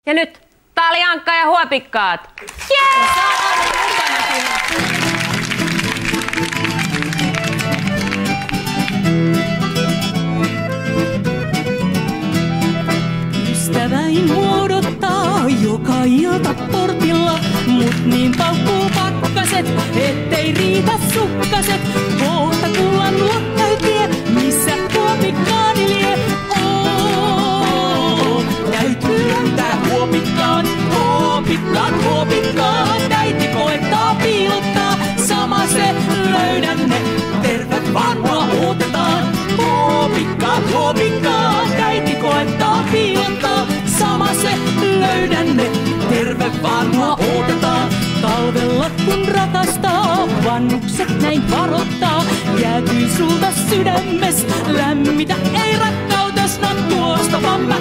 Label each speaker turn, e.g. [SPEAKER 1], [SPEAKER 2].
[SPEAKER 1] Ja nyt Taliankka ja Huopikkaat. Jee!
[SPEAKER 2] Ystäväin muodottaa joka ilta portilla, mut niin paukkuu pakkaset, ettei riitä sukkaset. Kohta kullan luokkäytie, missä Huopikkaani lie. Täytyy löytää Huopikkaan, Huopikkaan, Huopikkaan. Äiti koettaa piilottaa, sama se löydänne. Terve vaan mua odotetaan. Huopikkaan, Huopikkaan. Äiti koettaa piilottaa, sama se löydänne. Terve vaan mua odotetaan. Talvella kun rakastaa, vanhukset näin varoittaa. Jäätyy sulta sydämes, lämmitä ei rakkautas, no tuosta vaan mä